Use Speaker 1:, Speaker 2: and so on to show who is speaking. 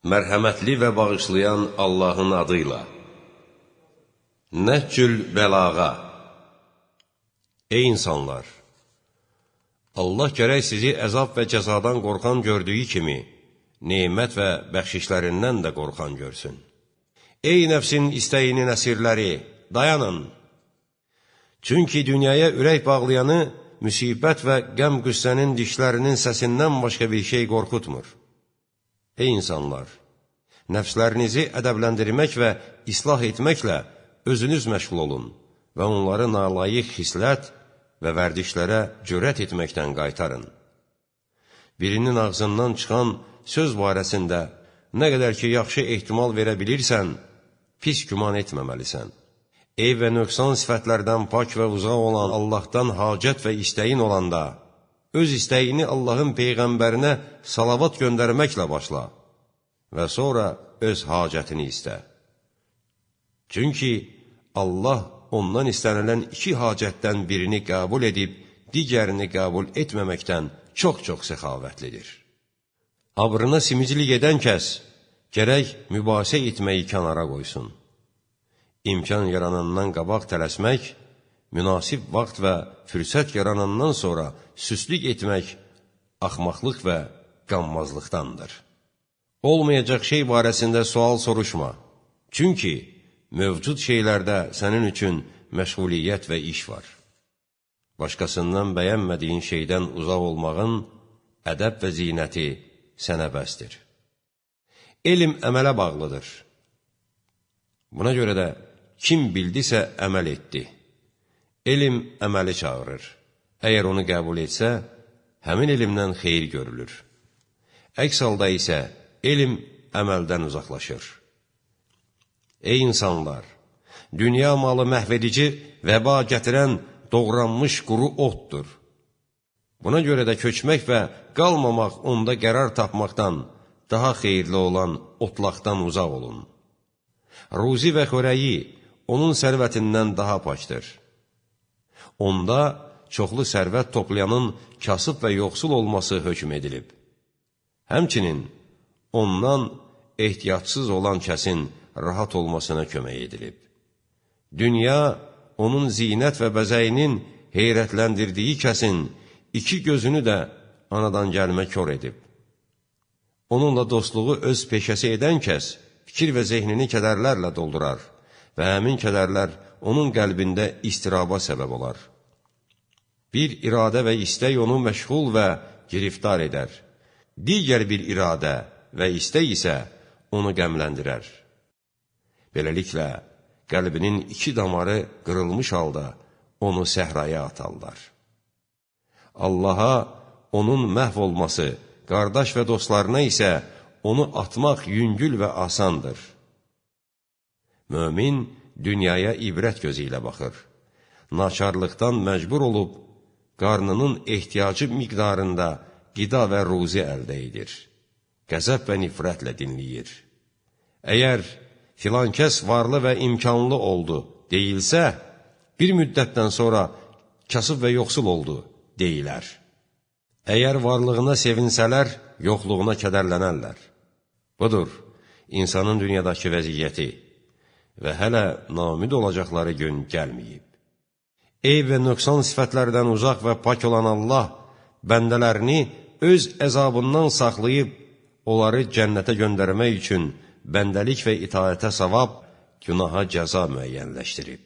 Speaker 1: Mərhəmətli və bağışlayan Allahın adıyla. Nəhcül bəlağa. Ey insanlar! Allah gərək sizi əzab və cəzadan qorxan gördüyü kimi, nemət və bəxşişlərindən də qorxan görsün. Ey nəfsin istəyinin əsirləri, dayanın! Çünki dünyaya ürək bağlayanı müsibət və qəm-qüssənin dişlərinin səsindən başqa bir şey qorxutmur. Ey insanlar! Nəfslərinizi ədəbləndirmək və islah etməklə özünüz məşğul olun və onları nalayiq xislət və vərdişlərə cürət etməkdən qaytarın. Birinin ağzından çıxan söz barəsində nə qədər ki, yaxşı ehtimal verə bilirsən, pis güman etməməlisən. Eyb və nöqsan sifətlərdən pak və uzaq olan Allahdan hacət və istəyin olanda, öz istəyini Allahın Peyğəmbərinə salavat göndərməklə başla və sonra öz hacətini istə. Çünki Allah ondan istənilən iki hacətdən birini qəbul edib, digərini qəbul etməməkdən çox-çox səxavətlidir. Abrına simiclik edən kəs, gərək mübahisə etməyi kənara qoysun. İmkan yaranandan qabaq tələsmək, münasib vaxt və fürsət yaranandan sonra süslük etmək, axmaqlıq və qanmazlıqdandır. Olmayacaq şey barəsində sual soruşma. Çünki mövcud şeylərdə sənin üçün məşğuliyyət və iş var. Başqasından bəyənmədiyin şeydən uzaq olmağın ədəb və zinəti sənə bəsdir. Elm əmələ bağlıdır. Buna görə də kim bildisə əməl etdi. Elm əməli çağırır. Əgər onu qəbul etsə, həmin elmdən xeyir görülür. Əks halda isə elm əməldən uzaqlaşır. Ey insanlar! Dünya malı məhvedici, vəba gətirən doğranmış quru otdur. Buna görə də köçmək və qalmamaq onda qərar tapmaqdan daha xeyirli olan otlaqdan uzaq olun. Ruzi və xörəyi onun sərvətindən daha pakdır. Onda çoxlu sərvət toplayanın kasıb və yoxsul olması hökm edilib. Həmçinin ondan ehtiyatsız olan kəsin rahat olmasına kömək edilib. Dünya, onun zinət və bəzəyinin heyrətləndirdiyi kəsin iki gözünü də anadan gəlmə kör edib. Onunla dostluğu öz peşəsi edən kəs fikir və zehnini kədərlərlə doldurar və həmin kədərlər onun qəlbində istiraba səbəb olar. Bir iradə və istək onu məşğul və giriftar edər. Digər bir iradə və istək isə onu qəmləndirər. Beləliklə, qəlbinin iki damarı qırılmış halda onu səhraya atarlar. Allaha onun məhv olması, qardaş və dostlarına isə onu atmaq yüngül və asandır. Mömin dünyaya ibrət gözü ilə baxır. Naçarlıqdan məcbur olub, qarnının ehtiyacı miqdarında qida və ruzi əldə edir. Qəzəb və nifrətlə dinləyir. Əgər filan kəs varlı və imkanlı oldu deyilsə, bir müddətdən sonra kasıb və yoxsul oldu deyilər. Əgər varlığına sevinsələr, yoxluğuna kədərlənərlər. Budur, insanın dünyadakı vəziyyəti və hələ namid olacaqları gün gəlməyib. Eyb və nöqsan sifətlərdən uzaq və pak olan Allah bəndələrini öz əzabından saxlayıb, onları cənnətə göndərmək üçün bəndəlik və itaətə savab, günaha cəza müəyyənləşdirib.